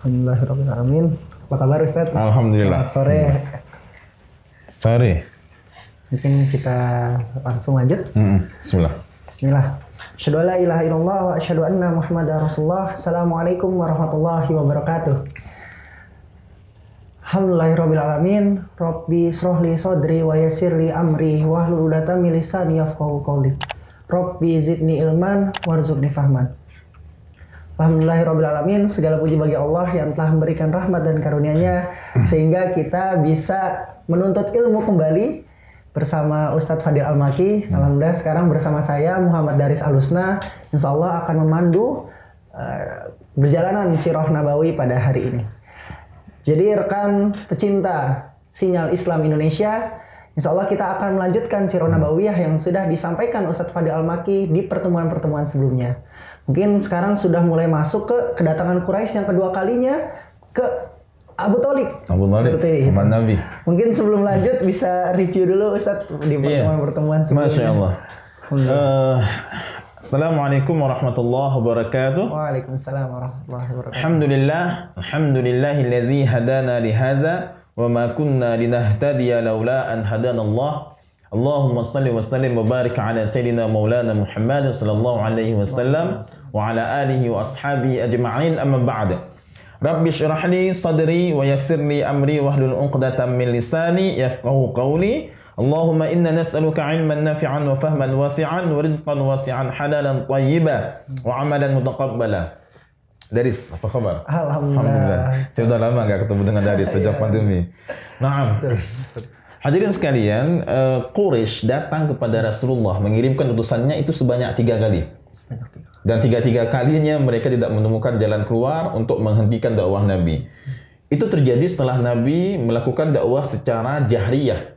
Alhamdulillahirrahmanirrahim. Apa kabar Ustaz? Alhamdulillah. Selamat sore. Sore. Mungkin kita langsung lanjut. Bismillah. Bismillah. Asyhadu an la ilaha illallah wa asyhadu anna Muhammadar Rasulullah. Assalamualaikum warahmatullahi wabarakatuh. Alhamdulillahirabbil alamin. Rabbi shrah li sadri wa yassir li amri wahlul 'uqdatam min lisani yafqahu qawli. Rabbi zidni ilman warzuqni fahman. Alhamdulillahirabbil alamin, segala puji bagi Allah yang telah memberikan rahmat dan karunia-Nya sehingga kita bisa menuntut ilmu kembali bersama Ustadz Fadil Al-Maki. Alhamdulillah sekarang bersama saya Muhammad Daris Alusna, insya Allah akan memandu perjalanan Sirah Nabawi pada hari ini. Jadi rekan pecinta Sinyal Islam Indonesia, insya Allah kita akan melanjutkan Sirah Nabawiyah yang sudah disampaikan Ustadz Fadil Al-Maki di pertemuan-pertemuan sebelumnya. Mungkin sekarang sudah mulai masuk ke kedatangan Quraisy yang kedua kalinya ke Abu Thalib. Abu Thalib, teman Nabi. Mungkin sebelum lanjut bisa review dulu Ustadz di pertemuan-pertemuan sebelumnya. Masya Allah. Assalamualaikum warahmatullahi wabarakatuh. Waalaikumsalam warahmatullahi wabarakatuh. Alhamdulillahilladzi hadana lihadza wa ma kunna linahtadiya laula an hadana Allah. Allahumma salli wa sallim wa barik ala sayyidina maulana Muhammad sallallahu alaihi wasallam wa ala alihi wa ashabihi ajma'in, amma ba'd. Rabbi shrah li sadri wa yassir li amri wahlul 'uqdatam min lisani yafqahu qawli. Allahumma inna nas'aluka 'ilman nafi'an wa fahman wasi'an wa rizqan wasi'an halalan thayyiban wa 'amalan mutaqabbala. Daris, apa kabar? Alhamdulillah. Saya sudah lama enggak ketemu dengan Daris sejak pandemi. Naam. Hadirin sekalian, Quraisy datang kepada Rasulullah mengirimkan utusannya itu sebanyak 3 kali. Dan 3 kalinya mereka tidak menemukan jalan keluar untuk menghentikan dakwah Nabi. Itu terjadi setelah Nabi melakukan dakwah secara jahriyah.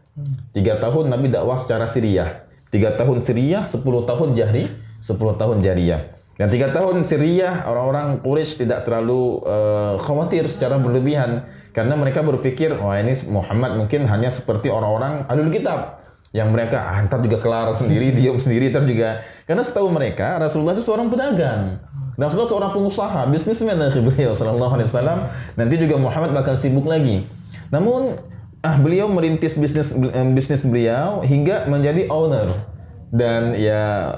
3 tahun Nabi dakwah secara siriyah. 3 tahun siriyah, 10 tahun jahri, 10 tahun jariyah. Dan 3 tahun siriyah orang-orang Quraisy tidak terlalu khawatir secara berlebihan. Karena mereka berpikir, wah ini Muhammad mungkin hanya seperti orang-orang Ahlul Kitab. Yang mereka, ntar juga kelar sendiri, diam sendiri, ntar juga. Karena setahu mereka, Rasulullah itu seorang pedagang. Rasulullah seorang pengusaha, bisnismen beliau sallallahu alaihi wasallam. Nanti juga Muhammad bakal sibuk lagi. Namun, beliau merintis bisnis beliau hingga menjadi owner. Dan ya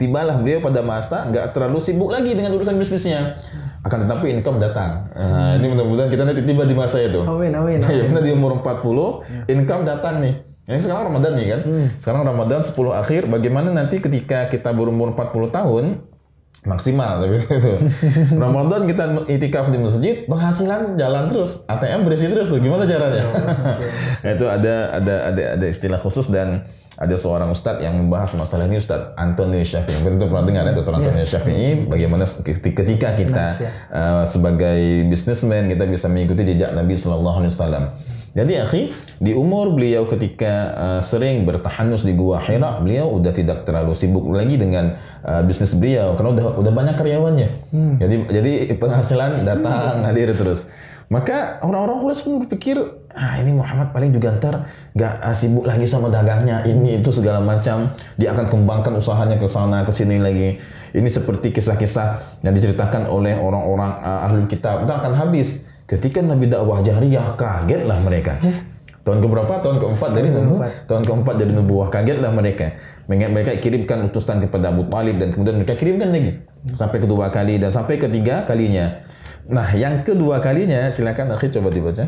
tibalah beliau pada masa nggak terlalu sibuk lagi dengan urusan bisnisnya. Akan tetapi income datang. Ini mudah-mudahan kita nanti tiba di masa itu. Amin, amin. Ya, benar di umur 40, income datang nih. Ini sekarang Ramadan nih kan. Sekarang Ramadan 10 akhir, bagaimana nanti ketika kita berumur 40 tahun, maksimal tapi itu. Ramadan kita itikaf di masjid, penghasilan jalan terus, ATM berisi terus tuh. Gimana caranya? Itu ada istilah khusus dan ada seorang ustadz yang membahas masalah ini, Ustadz Antoni Syafi'i. Mungkin itu pernah dengar ya, Dr. Antoni Syafi'i, bagaimana ketika kita sebagai businessman kita bisa mengikuti jejak Nabi sallallahu alaihi wasallam. Jadi akhi, di umur beliau ketika sering bertahanus di Gua Hira, beliau udah tidak terlalu sibuk lagi dengan bisnis beliau karena udah banyak karyawannya. Jadi penghasilan datang hadir terus. Maka orang-orang Quraisy pun berpikir, ini Muhammad paling juga ntar nggak sibuk lagi sama dagangnya, ini itu segala macam. Dia akan kembangkan usahanya ke sana ke sini lagi. Ini seperti kisah-kisah yang diceritakan oleh orang-orang Ahlul Kitab. Ntar akan habis. Ketika Nabi dakwah jahriyah, kagetlah mereka. Tahun keberapa? Tahun keempat dari nubuwah. Tahun keempat dari nubuwah, kagetlah mereka. Mereka kirimkan utusan kepada Abu Thalib dan kemudian mereka kirimkan lagi sampai kedua kali dan sampai ketiga kalinya. Nah, yang kedua kalinya silakan akhi coba dibaca.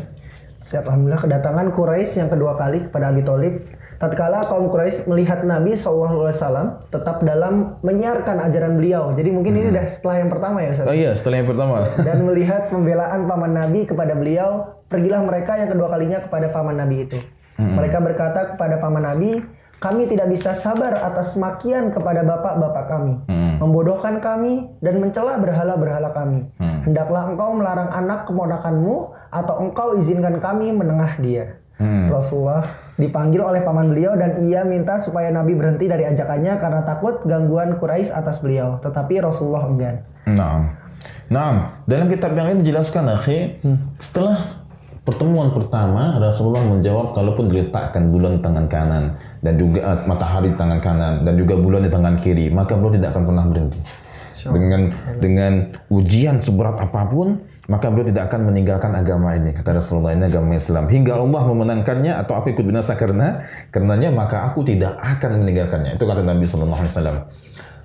Siap, alhamdulillah kedatangan Quraisy yang kedua kali kepada Abi Thalib. Tatkala kaum Quraisy melihat Nabi SAW tetap dalam menyiarkan ajaran beliau. Jadi mungkin ini udah setelah yang pertama ya Ustaz? Oh iya, setelah yang pertama. Dan melihat pembelaan paman Nabi kepada beliau, pergilah mereka yang kedua kalinya kepada paman Nabi itu. Mereka berkata kepada paman Nabi, kami tidak bisa sabar atas makian kepada bapak-bapak kami, membodohkan kami dan mencela berhala-berhala kami. Hendaklah engkau melarang anak keponakanmu atau engkau izinkan kami menengah dia. Rasulullah dipanggil oleh paman beliau dan ia minta supaya Nabi berhenti dari ajakannya karena takut gangguan Quraisy atas beliau. Tetapi Rasulullah enggan. Nah, dalam kitab yang lain dijelaskan akhi, setelah pertemuan pertama Rasulullah menjawab kalaupun diletakkan bulan di tangan kanan dan juga matahari di tangan kanan dan juga bulan di tangan kiri, maka beliau tidak akan pernah berhenti. dengan ujian seberat apapun, maka beliau tidak akan meninggalkan agama ini. Kata Rasulullah, ini agama Islam. Hingga Allah memenangkannya atau aku ikut binasa karenanya, maka aku tidak akan meninggalkannya. Itu kata Nabi Sallallahu Alaihi Wasallam.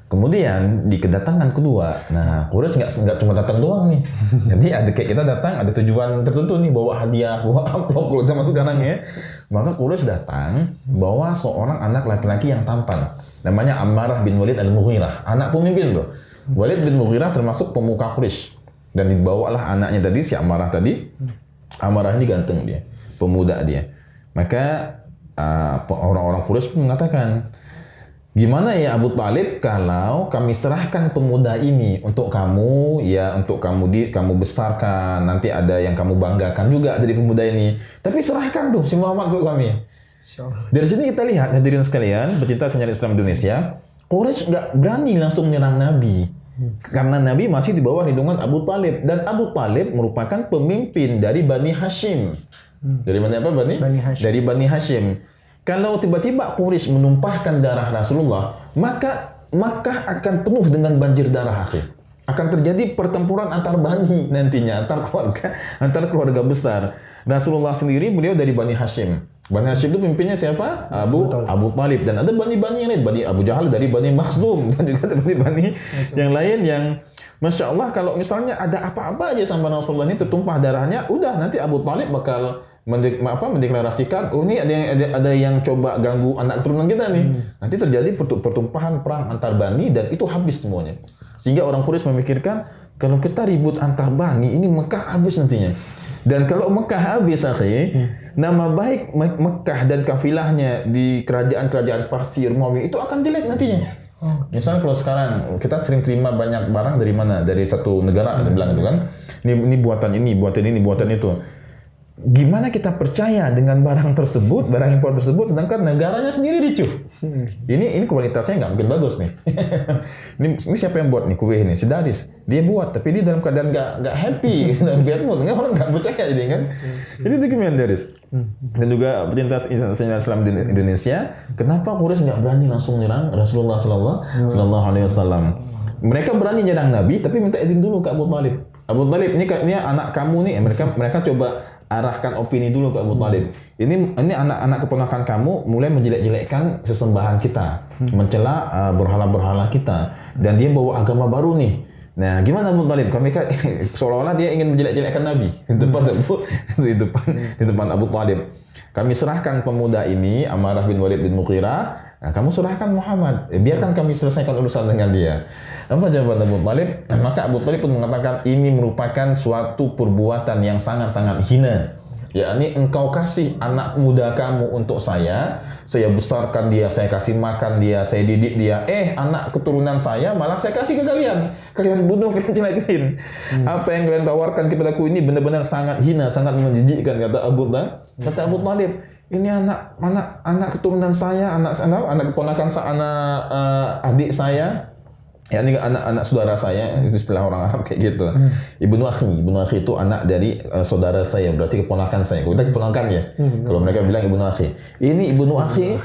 Kemudian di kedatangan kedua, nah Quraisy nggak cuma datang doang nih. Jadi ada kayak kita datang ada tujuan tertentu nih, bawa hadiah, bawa amplop kalau zaman sekarang ya. Maka Quraisy datang bawa seorang anak laki-laki yang tampan, namanya Ammarah bin Walid al-Mughirah, anak pemimpin tuh. Walid bin Mughirah termasuk pemuka Quraisy dan dibawalah anaknya tadi si Ammarah tadi. Ammarah ini ganteng dia, pemuda dia. Maka orang-orang Quraisy pun mengatakan, gimana ya Abu Talib kalau kami serahkan pemuda ini untuk kamu, ya untuk kamu besarkan, nanti ada yang kamu banggakan juga dari pemuda ini. Tapi serahkan tuh si Muhammad untuk kami. Dari sini kita lihat hadirin sekalian, pecinta sejarah Islam Indonesia, Quraisy nggak berani langsung menyerang Nabi. Karena Nabi masih di bawah lindungan Abu Talib, dan Abu Talib merupakan pemimpin dari Bani Hashim. Dari mana apa Bani Hashim. Dari Bani Hashim. Kalau tiba-tiba Quraisy menumpahkan darah Rasulullah, maka Makkah akan penuh dengan banjir darah akhir. Akan terjadi pertempuran antar bani nantinya, antar keluarga besar. Rasulullah sendiri beliau dari Bani Hashim. Bani Hashim itu pimpinnya siapa? Abu Talib. Dan ada bani-bani yang lain, Bani Abu Jahal dari Bani Makhzum, dan juga ada bani-bani yang lain yang Masya Allah, kalau misalnya ada apa-apa aja sama Rasulullah ini tertumpah darahnya, udah nanti Abu Talib bakal mendeklarasikan, oh ini ada yang coba ganggu anak keturunan kita nih. Nanti terjadi pertumpahan perang antar bani dan itu habis semuanya. Sehingga orang Quraisy memikirkan, kalau kita ribut antar bani, ini Mekah habis nantinya. Dan kalau Mekah habis, nama baik Mekah dan kafilahnya di kerajaan-kerajaan Parsi, Romawi itu akan jelek nantinya. Misalnya kalau sekarang kita sering terima banyak barang dari mana? Dari satu negara, ada bilang itu kan. Ini buatan ini, buatan itu. Gimana kita percaya dengan barang tersebut, barang impor tersebut, sedangkan negaranya sendiri ricuh? Ini kualitasnya nggak mungkin bagus nih. ini siapa yang buat nih kue ini? Si Daris. Dia buat, tapi dia dalam keadaan nggak happy, dalam bad mood. Orang nggak percaya jadi kan. Jadi itu gimana Daris? Dan juga pecinta Islam di Indonesia, kenapa Quraisy nggak berani langsung nyerang Rasulullah Sallallahu Alaihi Wasallam? Mereka berani nyerang Nabi, tapi minta izin dulu ke Abu Talib. Abu Talib ini anak kamu nih. Mereka coba arahkan opini dulu ke Abu Talib. Ini anak-anak keponakan kamu mulai menjelek-jelekkan sesembahan kita, mencela berhala-berhala kita, dan dia bawa agama baru nih. Nah, gimana Abu Talib? Kami kan seolah-olah dia ingin menjelek-jelekkan Nabi di depan Abu Talib. Kami serahkan pemuda ini, Ammarah bin Walid bin Mughirah. Nah, kamu serahkan Muhammad. Biarkan kami selesaikan urusan dengan dia. Apa jawaban Abu Talib? Maka Abu Talib pun mengatakan ini merupakan suatu perbuatan yang sangat-sangat hina. Yakni engkau kasih anak muda kamu untuk saya besarkan dia, saya kasih makan dia, saya didik dia. Anak keturunan saya malah saya kasih ke kalian. Kalian bunuh, kalian celakin. Apa yang kalian tawarkan kepadaku ini benar-benar sangat hina, sangat menjijikkan, kata Abu Talib. Ini anak keturunan saya, anak keponakan saya, adik saya. Ya, ini anak saudara saya, itu istilah orang Arab kayak gitu. Ibnu akhi itu anak dari saudara saya, berarti keponakan saya. Kita keponakan ya. Kalau mereka bilang ibnu akhi. Ini ibnu akhi,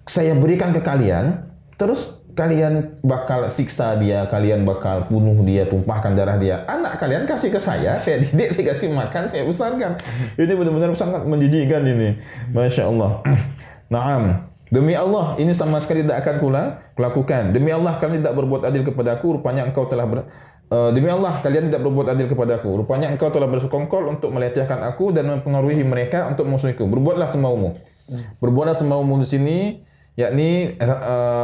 saya berikan ke kalian, terus kalian bakal siksa dia, kalian bakal bunuh dia, tumpahkan darah dia. Anak kalian kasih ke saya didik, saya kasih makan, saya besarkan. Ini benar-benar sangat menjijikkan ini. Masya Allah. Naam. Demi Allah, ini sama sekali tidak akan kulakukan. Demi Allah, kalian tidak berbuat adil kepadaku. Rupanya engkau telah Demi Allah, kalian tidak berbuat adil kepadaku. Rupanya engkau telah bersekongkol untuk melecehkan aku dan mempengaruhi mereka untuk musuhiku. Berbuatlah semaumu. Berbuatlah semaumu di sini, yakni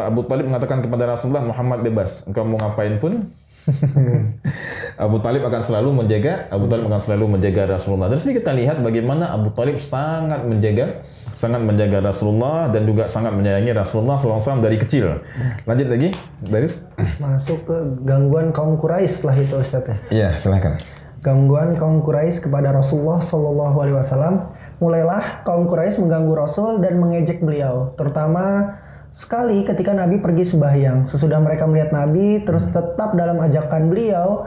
Abu Talib mengatakan kepada Rasulullah, Muhammad bebas. Engkau mau ngapain pun. Abu Talib akan selalu menjaga Rasulullah. Dari sini kita lihat bagaimana Abu Talib sangat menjaga Rasulullah dan juga sangat menyayangi Rasulullah SAW dari kecil. Lanjut lagi, Daris. Masuk ke gangguan kaum Quraisy setelah itu, Ustaz ya. Iya, silakan. Gangguan kaum Quraisy kepada Rasulullah SAW. Mulailah kaum Quraisy mengganggu Rasul dan mengejek beliau, terutama sekali ketika Nabi pergi sembahyang. Sesudah mereka melihat Nabi terus tetap dalam ajaran beliau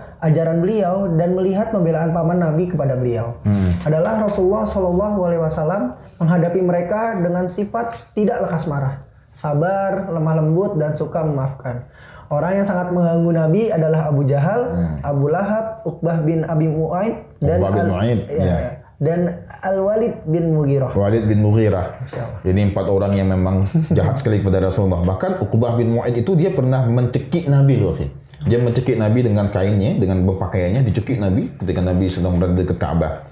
dan melihat pembelaan paman Nabi kepada beliau. Adalah Rasulullah SAW menghadapi mereka dengan sifat tidak lekas marah, sabar, lemah lembut dan suka memaafkan. Orang yang sangat mengganggu Nabi adalah Abu Jahal, Abu Lahab, Uqbah bin Abi Mu'aid, dan Uqbah bin Mu'aid, ya. dan Al-Walid bin Mughirah. Walid bin Mughirah. Jadi 4 orang yang memang jahat sekali kepada Rasulullah. Bahkan Uqbah bin Mu'aid itu dia pernah mencekik Nabi loh. Dia mencekik Nabi dengan kainnya, dengan berpakaiannya, dicekik Nabi ketika Nabi sedang berada dekat Ka'bah.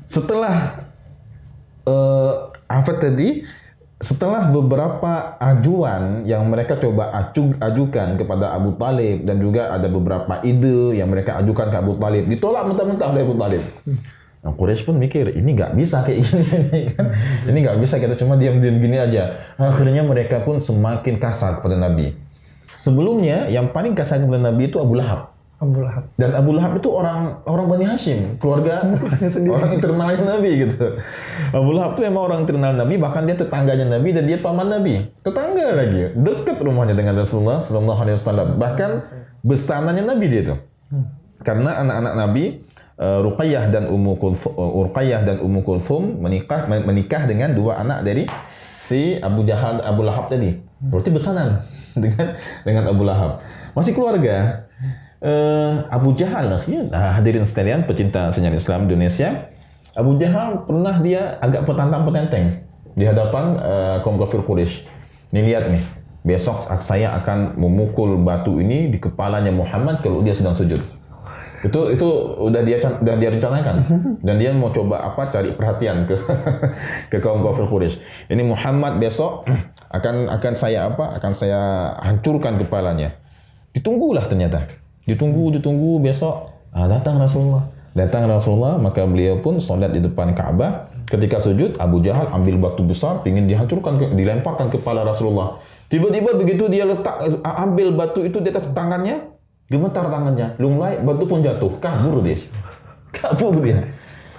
Setelah setelah beberapa ajuan yang mereka coba ajukan kepada Abu Talib dan juga ada beberapa ide yang mereka ajukan ke Abu Talib, ditolak mentah-mentah oleh Abu Talib. Nah, Quraisy pun mikir, ini nggak bisa kayak gini kan. Ini nggak bisa, kita cuma diam-diam gini aja. Akhirnya mereka pun semakin kasar kepada Nabi. Sebelumnya yang paling kasar kepada Nabi itu Abu Lahab. Abu Lahab. Dan Abu Lahab itu orang Bani Hashim, keluarga orang internalnya Nabi gitu. Abu Lahab itu emang orang internal Nabi, bahkan dia tetangganya Nabi dan dia paman Nabi. Tetangga lagi, dekat rumahnya dengan Rasulullah sallallahu alaihi wasallam. Bahkan besananya Nabi dia itu. Karena anak-anak Nabi Ruqayyah dan Ummu Kulthum menikah dengan 2 anak dari si Abu Lahab tadi. Berarti besanan dengan Abu Lahab. Masih keluarga. Abu Jahal, hadirin sekalian pecinta sejarah Islam Indonesia, Abu Jahal pernah dia agak petantang-petenteng di hadapan kaum kafir Quraisy. Nih lihat nih, besok saya akan memukul batu ini di kepalanya Muhammad kalau dia sedang sujud. Itu udah dia rencanakan dan dia mau coba cari perhatian ke kaum kafir Quraisy. Ini Muhammad besok akan saya hancurkan kepalanya. Ditunggulah ternyata. Ditunggu besok datang Rasulullah, maka beliau pun solat di depan Ka'bah. Ketika sujud, Abu Jahal ambil batu besar ingin dilemparkan kepala Rasulullah. Tiba-tiba begitu dia ambil batu itu di atas tangannya, gemetar tangannya, lunglai, batu pun jatuh, kabur dia.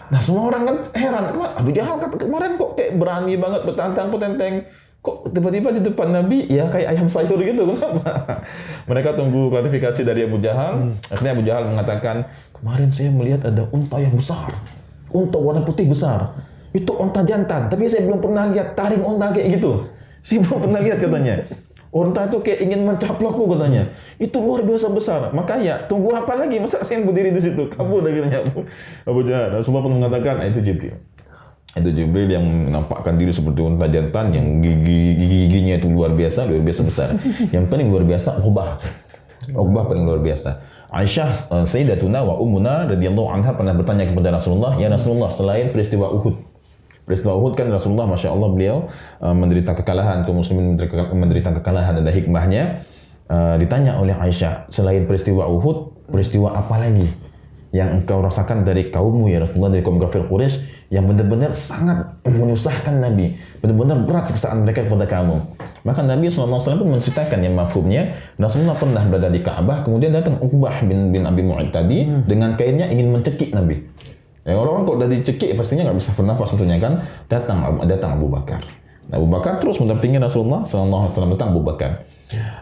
Nah, semua orang kan heran, Abu Jahal kemarin kok kayak berani banget petantang-petenteng, kok tiba-tiba di depan Nabi ya kayak ayam sayur gitu, kenapa? Mereka tunggu klarifikasi dari Abu Jahal. Akhirnya Abu Jahal mengatakan, kemarin saya melihat ada unta yang besar, unta warna putih besar. Itu unta jantan, tapi saya belum pernah lihat taring unta kayak gitu. Saya belum pernah lihat katanya. Unta itu kayak ingin mencaplokku katanya. Itu luar biasa besar. Makanya tunggu apa lagi? Masa saya berdiri di situ? Kabur akhirnya Abu Jahal. Rasulullah pun mengatakan, itu Jibril. Itu Jibril yang menampakkan diri seperti unta jantan yang giginya itu luar biasa besar. Yang paling luar biasa Uqbah paling luar biasa. Aisyah Sayyidatuna wa Ummuna radhiyallahu anha pernah bertanya kepada Rasulullah, "Ya Rasulullah, selain peristiwa Uhud kan Rasulullah Masya Allah beliau menderita kekalahan, kaum muslimin menderita kekalahan, ada hikmahnya." Ditanya oleh Aisyah, selain peristiwa Uhud, peristiwa apa lagi yang engkau rasakan dari kaummu ya Rasulullah, dari kaum kafir Quraisy yang benar-benar sangat menyusahkan Nabi, benar-benar berat siksaan mereka kepada kamu? Maka Nabi SAW pun menceritakan yang mafhumnya, Rasulullah pernah berada di Ka'bah, kemudian datang Uqbah bin Abi Mu'aid tadi dengan kainnya ingin mencekik Nabi. Ya, orang-orang kok udah dicekik pastinya nggak bisa bernafas tentunya kan. Datang Abu Bakar. Abu Bakar terus mendampingi Rasulullah SAW. Datang Abu Bakar.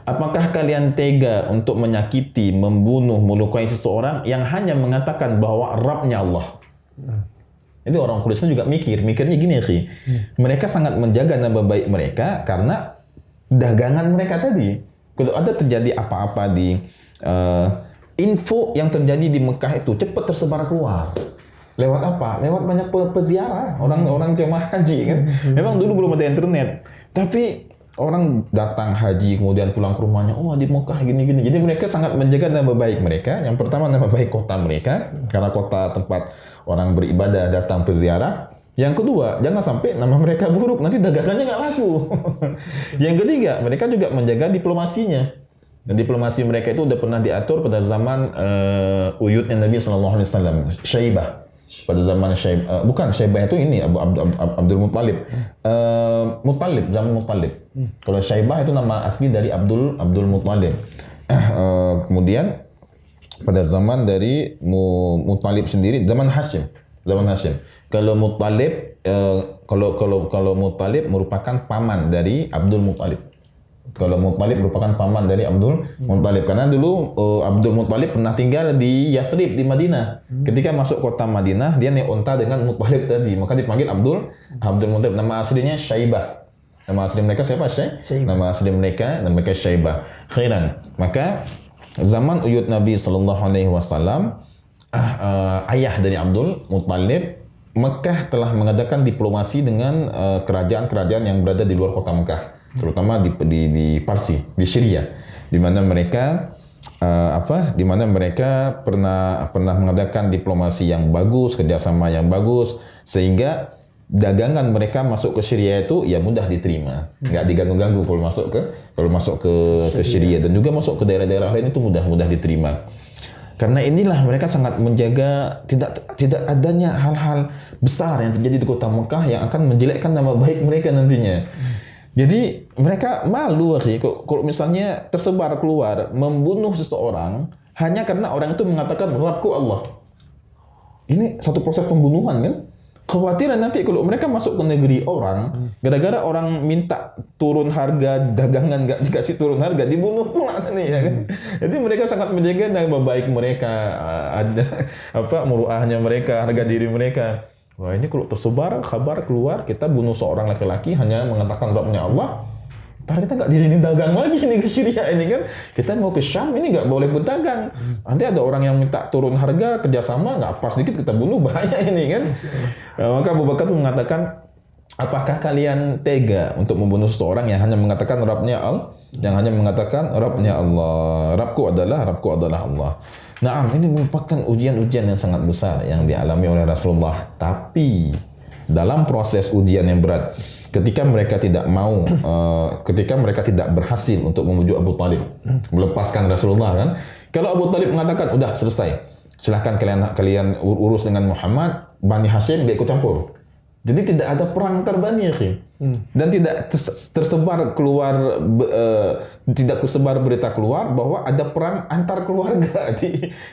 Apakah kalian tega untuk menyakiti, membunuh, melukai seseorang yang hanya mengatakan bahwa Rabbnya Allah? Itu orang Quraisy juga mikirnya gini, mereka sangat menjaga nama baik mereka karena dagangan mereka tadi. Kalau ada terjadi apa-apa di info yang terjadi di Mekah itu cepat tersebar keluar. Lewat apa? Lewat banyak peziarah, orang jemaah haji kan. Memang dulu belum ada internet, tapi orang datang haji kemudian pulang ke rumahnya, oh di Mekah gini-gini. Jadi mereka sangat menjaga nama baik mereka. Yang pertama nama baik kota mereka, karena kota tempat orang beribadah datang peziarah. Yang kedua, jangan sampai nama mereka buruk, nanti dagangannya nggak laku. Yang ketiga, mereka juga menjaga diplomasinya. Dan diplomasi mereka itu udah pernah diatur pada zaman uyutnya Nabi SAW, Syaibah. Pada zaman Syaibah itu ini Abdul Muttalib. Zaman Muttalib. Kalau Syaibah itu nama asli dari Abdul Muttalib. Kemudian pada zaman dari Muttalib sendiri, zaman Hashim. Kalau Muttalib kalau Muttalib merupakan paman dari Abdul Muttalib. Kalau Muttalib merupakan paman dari Abdul Muttalib. Karena dulu Abdul Muttalib pernah tinggal di Yathrib, di Madinah. Ketika masuk kota Madinah, dia naik unta dengan Muttalib tadi. Maka dipanggil Abdul Muttalib. Nama aslinya Syaibah. Nama asli mereka siapa? Syaibah. Nama asli mereka Syaibah. Khairan. Maka zaman uyut Nabi sallallahu alaihi wasallam, ayah dari Abdul Muttalib, Mekah telah mengadakan diplomasi dengan kerajaan-kerajaan yang berada di luar kota Mekah, terutama di Parsi, di Syria, di mana mereka pernah mengadakan diplomasi yang bagus, kerjasama yang bagus, sehingga dagangan mereka masuk ke Syria itu ya mudah diterima, nggak diganggu-ganggu kalau masuk ke Syria, dan juga masuk ke daerah-daerah lain itu mudah diterima. Karena inilah mereka sangat menjaga tidak adanya hal-hal besar yang terjadi di kota Mekah yang akan menjelekkan nama baik mereka nantinya. Jadi mereka malu kalau misalnya tersebar keluar membunuh seseorang hanya karena orang itu mengatakan Rabbku Allah. Ini satu proses pembunuhan kan? Khawatiran nanti kalau mereka masuk ke negeri orang, gara-gara orang minta turun harga dagangan, nggak dikasih turun harga, dibunuh pula nih ya kan. Jadi mereka sangat menjaga nama baik mereka, muruahnya mereka, harga diri mereka. Wah, ini kalau tersebar kabar keluar kita bunuh seorang laki-laki hanya mengatakan Rabbnya Allah, ntar kita nggak di sini dagang lagi nih ke Syria ini kan. Kita mau ke Syam ini nggak boleh berdagang. Nanti ada orang yang minta turun harga, kerjasama nggak pas dikit kita bunuh, bahaya ini kan. Maka Abu Bakar itu mengatakan, apakah kalian tega untuk membunuh seseorang yang hanya mengatakan Rabbnya Allah, yang hanya mengatakan Rabbnya Allah, Rabbku adalah Allah. Nah, ini merupakan ujian-ujian yang sangat besar yang dialami oleh Rasulullah. Tapi dalam proses ujian yang berat, ketika mereka tidak berhasil untuk memujuk Abu Talib melepaskan Rasulullah kan, kalau Abu Talib mengatakan udah selesai, silahkan kalian urus dengan Muhammad, Bani Hashim gak ikut campur. Jadi tidak ada perang antar Bani dan tidak tersebar berita keluar bahwa ada perang antar keluarga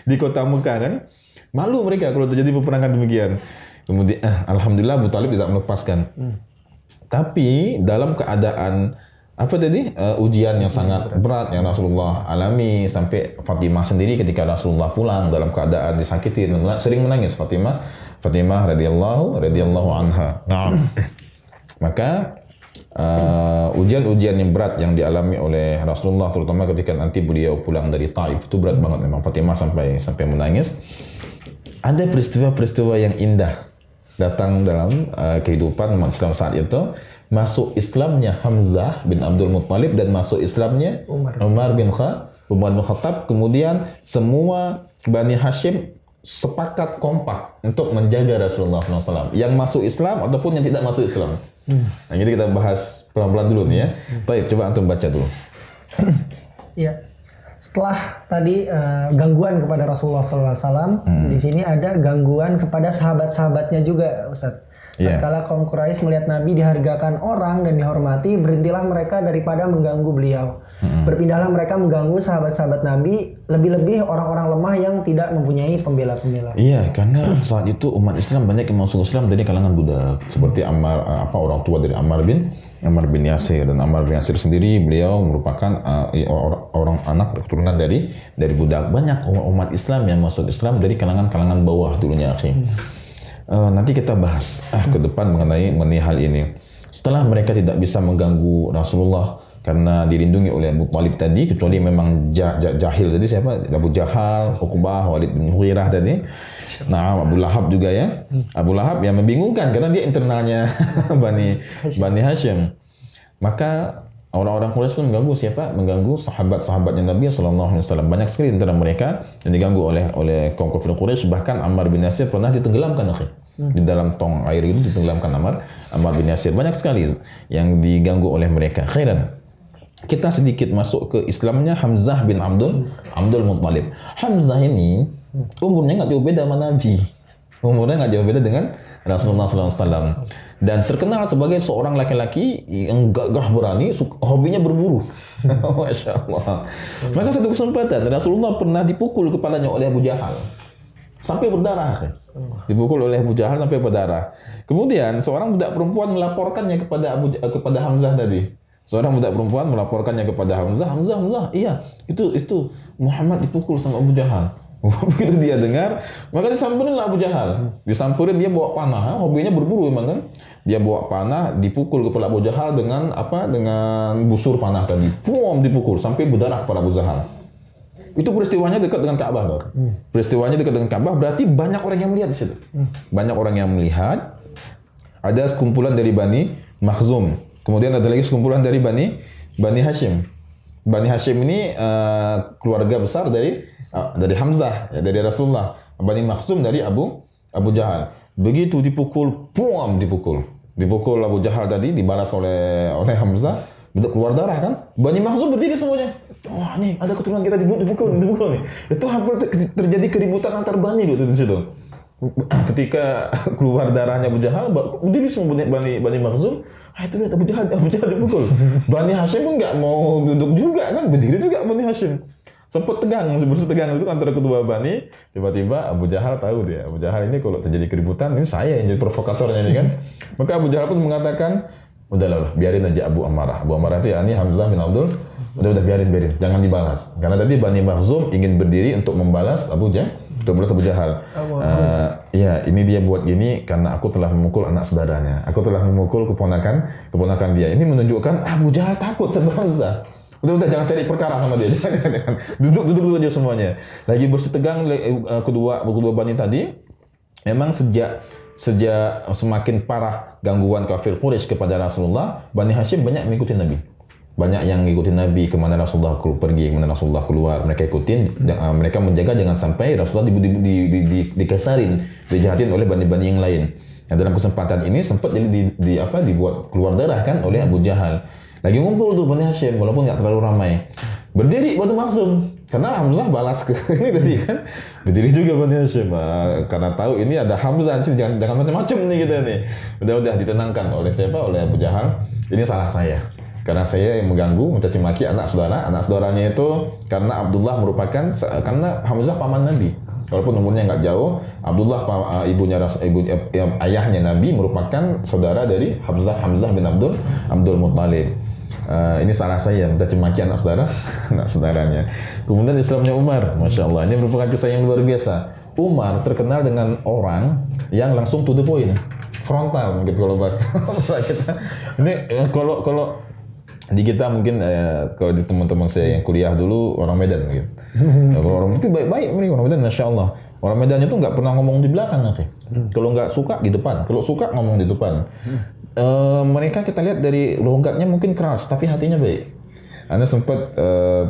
di kota Mekah kan. Malu mereka kalau terjadi peperangan demikian. Kemudian alhamdulillah Abu Talib tidak melepaskan. Tapi dalam keadaan ujian yang sangat berat yang Rasulullah alami, sampai Fatimah sendiri ketika Rasulullah pulang dalam keadaan disakiti sering menangis Fatimah radhiyallahu anha. Nah, maka ujian-ujian yang berat yang dialami oleh Rasulullah, terutama ketika nanti beliau pulang dari Taif, itu berat banget memang. Fatimah sampai menangis. Ada peristiwa-peristiwa yang indah datang dalam kehidupan umat Islam saat itu. Masuk Islamnya Hamzah bin Abdul Muttalib dan masuk Islamnya Umar bin Khattab. Kemudian semua Bani Hashim sepakat kompak untuk menjaga Rasulullah SAW, yang masuk Islam ataupun yang tidak masuk Islam. Nah, jadi kita bahas pelan-pelan dulu nih ya. Baik, coba antum baca dulu. Iya. Setelah tadi gangguan kepada Rasulullah SAW, di sini ada gangguan kepada sahabat-sahabatnya juga, Ustadz. Tatkala kaum Quraisy melihat Nabi dihargakan orang dan dihormati, berhentilah mereka daripada mengganggu beliau. Berpindahlah mereka mengganggu sahabat-sahabat Nabi, lebih-lebih orang-orang lemah yang tidak mempunyai pembela-pembela. Iya, karena saat itu umat Islam banyak yang masuk Islam dari kalangan budak, seperti orang tua dari Ammar bin Yasir, dan Ammar bin Yasir sendiri beliau merupakan orang anak keturunan dari budak. Banyak umat Islam yang masuk Islam dari kalangan bawah dulunya, akhi. Nanti kita bahas ke depan mengenai hal ini. Setelah mereka tidak bisa mengganggu Rasulullah karena dilindungi oleh Abu Talib tadi, kecuali memang jahil tadi, siapa? Abu Jahal, Uqbah, Walid bin Mughirah tadi. Nah, Abu Lahab juga ya. Abu Lahab yang membingungkan karena dia internalnya Bani Hashim. Maka orang-orang Quraisy pun mengganggu sahabat-sahabatnya Nabi sallallahu alaihi wasallam. Banyak sekali antara mereka yang diganggu oleh kaum kafir Quraisy. Bahkan Ammar bin Yasir pernah ditenggelamkan, di dalam tong air itu ditenggelamkan Ammar bin Yasir. Banyak sekali yang diganggu oleh mereka. Khairan. Kita sedikit masuk ke Islamnya Hamzah bin Abdul Muttalib. Hamzah ini umurnya nggak jauh beda sama Nabi. Umurnya nggak jauh beda dengan Rasulullah SAW. Dan terkenal sebagai seorang laki-laki yang gagah berani, hobinya berburu. Masya Allah. Maka satu kesempatan Rasulullah pernah dipukul kepalanya oleh Abu Jahal sampai berdarah. Dipukul oleh Abu Jahal sampai berdarah. Kemudian seorang budak perempuan melaporkannya kepada Hamzah tadi. Seorang budak perempuan melaporkannya kepada Hamzah, iya, itu Muhammad dipukul sama Abu Jahal. Begitu dia dengar, maka disamperin lah Abu Jahal. Disamperin, dia bawa panah, hobinya berburu memang kan. dia bawa panah, dipukul kepala Abu Jahal dengan dengan busur panah tadi. Puam, dipukul sampai berdarah kepala Abu Jahal. Itu peristiwanya dekat dengan Ka'bah, Bang. Peristiwanya dekat dengan Ka'bah, berarti banyak orang yang melihat di situ. Banyak orang yang melihat. Ada sekumpulan dari Bani Makhzum. Kemudian ada lagi sekumpulan dari Bani Hashim. Bani Hashim ini keluarga besar dari Hamzah, ya, dari Rasulullah. Bani Makhzum dari Abu Jahal. Begitu dipukul, puam, dipukul Abu Jahal tadi, dibalas oleh Hamzah, keluar darah kan. Bani Makhzum berdiri semuanya. Wah, nih ada keturunan kita dipukul nih. Itu hampir terjadi keributan antar bani gitu di situ. Ketika keluar darahnya Abu Jahal, berdiri semua Bani Makhzum. Itu lihat Abu Jahal dipukul. Bani Hashim pun nggak mau duduk juga kan, berdiri juga Bani Hashim. Sempat tegang, tegang itu antara kedua bani. Tiba-tiba Abu Jahal tahu dia. Abu Jahal ini kalau terjadi keributan, ini saya yang jadi provokatornya ini kan. Maka Abu Jahal pun mengatakan, udahlah, biarin aja Abu Ammarah. Abu Ammarah itu ini Hamzah bin Abdul. Udah biarin, jangan dibalas. Karena tadi Bani Makhzum ingin berdiri untuk membalas Abu Jahal. Ya, ini dia buat gini karena aku telah memukul anak saudaranya. Aku telah memukul keponakan dia. Ini menunjukkan Abu Jahal takut sama Hamzah. Udah jangan cari perkara sama dia. Duduk aja semuanya. Lagi bersih tegang kedua bani tadi. Memang sejak semakin parah gangguan kafir Quraisy kepada Rasulullah, Bani Hashim banyak mengikuti Nabi. Banyak yang ngikutin Nabi kemana Rasulullah pergi, kemana Rasulullah keluar, mereka ikutin. Mereka menjaga jangan sampai Rasulullah dikasarin, dijahatin oleh bani-bani yang lain. Nah, dalam kesempatan ini sempat dibuat keluar darah kan oleh Abu Jahal. Lagi ngumpul tuh Bani Hashim, walaupun nggak terlalu ramai. Berdiri Bani Makhzum, karena Hamzah balas ke ini tadi kan. Berdiri juga Bani Hashim, karena tahu ini ada Hamzah, jangan macam-macam nih kita nih. Udah ditenangkan oleh siapa? Oleh Abu Jahal. Ini salah saya. Karena saya yang mengganggu, mencaci maki anak saudaranya itu karena Abdullah karena Hamzah paman Nabi. Walaupun umurnya nggak jauh, Abdullah ayahnya Nabi merupakan saudara dari Hamzah bin Abdul Muttalib. Ini salah saya mencaci maki anak saudaranya. Kemudian Islamnya Umar, masya Allah, ini merupakan kisah yang luar biasa. Umar terkenal dengan orang yang langsung to the point, frontal, gitu kalau bahasa kita. Ini kalau di kita mungkin kalau di teman-teman saya yang kuliah dulu orang Medan gitu. Kalau orang itu baik-baik mereka orang Medan, masya Allah. Orang Medan itu nggak pernah ngomong di belakang, kalau nggak suka di depan, kalau suka ngomong di depan. Mereka kita lihat dari logatnya mungkin keras, tapi hatinya baik. Anda sempat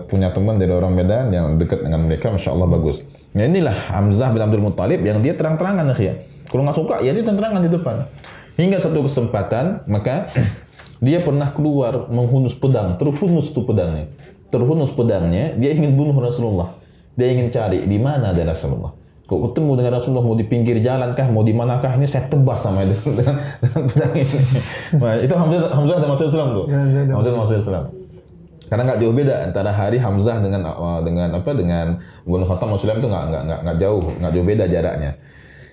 punya teman dari orang Medan yang dekat dengan mereka, masya Allah bagus. Nah, inilah Hamzah bin Abdul Muttalib yang dia terang-terangan kalau nggak suka ya dia terang-terangan di depan. Hingga satu kesempatan maka dia pernah keluar menghunus pedang, terhunus pedangnya, dia ingin bunuh Rasulullah. Dia ingin cari di mana ada Rasulullah. Kok ketemu dengan Rasulullah, mau di pinggir jalan kah, mau di manakah, ini saya tebas sama dengan pedang ini. Nah, itu Hamzah dan masuk Islam tuh. Hamzah dan masuk Islam. Karena nggak jauh beda antara hari Hamzah dengan Banu Khattab masuk Islam itu nggak jauh beda jaraknya.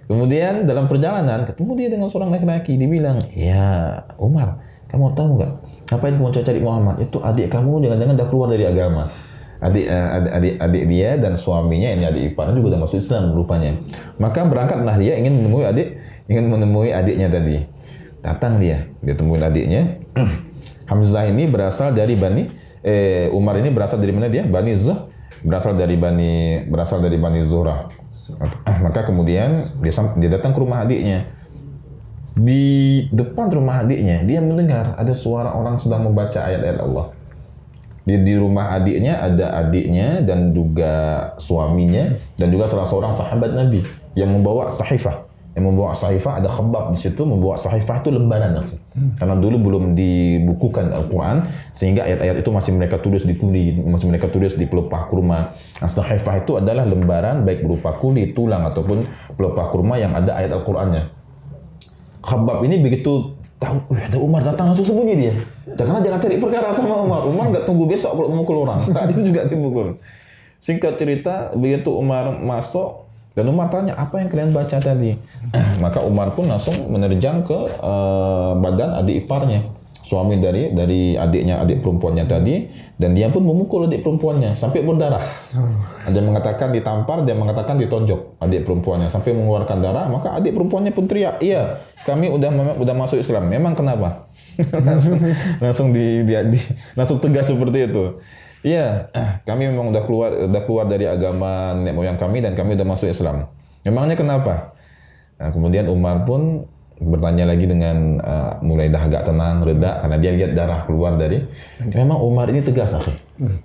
Kemudian dalam perjalanan ketemu dia dengan seorang laki-laki, dibilang, ya Umar, kamu tahu nggak? Ngapain kamu cari Muhammad? Itu adik kamu jangan-jangan udah keluar dari agama. Adik dia dan suaminya, ini adik iparnya juga udah masuk Islam rupanya. Maka berangkatlah dia ingin menemui adiknya tadi. Datang dia temuin adiknya. Hamzah ini berasal dari Umar ini berasal dari mana dia? Berasal dari Bani Zuhrah. Maka kemudian dia datang ke rumah adiknya. Di depan rumah adiknya, dia mendengar ada suara orang sedang membaca ayat-ayat Allah. Di rumah adiknya ada adiknya dan juga suaminya dan juga salah seorang sahabat Nabi yang membawa sahifah. Ada Khabbab di situ membawa sahifah, itu lembaran. Karena dulu belum dibukukan Al-Quran, sehingga ayat-ayat itu masih mereka tulis di kuli, masih mereka tulis di pelepah kurma. Nah, sahifah itu adalah lembaran baik berupa kulit, tulang ataupun pelepah kurma yang ada ayat Al-Qurannya. Khabbab ini begitu tahu, ada Umar datang langsung sembunyi dia. Karena jangan cari perkara sama Umar. Umar nggak tunggu besok kalau memukul orang. Itu juga dipukul. Singkat cerita, begitu Umar masuk dan Umar tanya, apa yang kalian baca tadi? Maka Umar pun langsung menerjang ke badan adik iparnya. suami dari adik perempuannya tadi, dan dia pun memukul adik perempuannya sampai berdarah. Ada yang mengatakan ditampar, dia mengatakan ditonjok adik perempuannya sampai mengeluarkan darah. Maka adik perempuannya pun teriak, iya, kami udah masuk Islam. Memang kenapa? langsung langsung tegas seperti itu. Iya, kami memang udah keluar dari agama nenek moyang kami dan kami udah masuk Islam. Memangnya kenapa? Nah, kemudian Umar pun bertanya lagi dengan mulai dah agak tenang, reda karena dia lihat darah keluar dari. Memang Umar ini tegas, akhi.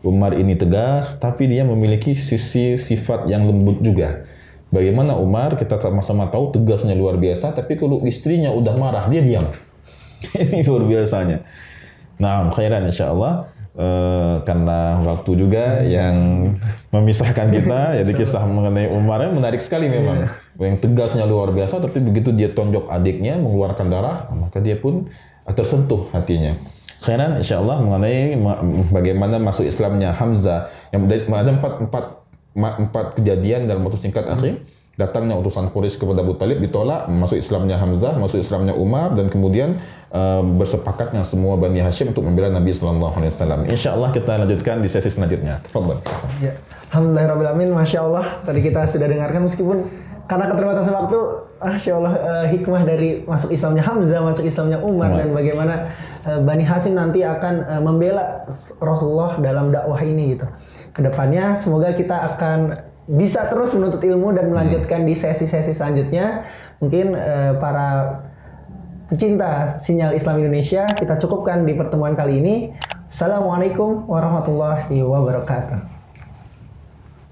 Umar ini tegas, tapi dia memiliki sisi sifat yang lembut juga. Bagaimana Umar, kita sama-sama tahu tegasnya luar biasa, tapi kalau istrinya udah marah, dia diam. Ini luar biasanya. Nah, khairan insyaallah. Karena waktu juga yang memisahkan kita, jadi kisah mengenai Umar menarik sekali memang. Yang tegasnya luar biasa, tapi begitu dia tonjok adiknya mengeluarkan darah, maka dia pun tersentuh hatinya. Khairan insyaallah mengenai bagaimana masuk Islamnya Hamzah. Yang ada empat kejadian dalam waktu singkat akhir. Datangnya utusan Quraisy kepada Abu Talib ditolak, masuk Islamnya Hamzah, masuk Islamnya Umar, dan kemudian bersepakatnya semua Bani Hashim untuk membela Nabi Sallallahu Alaihi Wasallam. Insyaallah kita lanjutkan di sesi selanjutnya. Tafadhol. Ya. Alhamdulillahirrahmanirrahim. Masya Allah, tadi kita sudah dengarkan meskipun karena keterbatasan waktu, Masya Allah, hikmah dari masuk Islamnya Hamzah, masuk Islamnya Umar, dan bagaimana Bani Hashim nanti akan membela Rasulullah dalam dakwah ini gitu. Kedepannya semoga kita akan bisa terus menuntut ilmu dan melanjutkan di sesi-sesi selanjutnya. Mungkin para pecinta Sinyal Islam Indonesia, kita cukupkan di pertemuan kali ini. Assalamualaikum warahmatullahi wabarakatuh.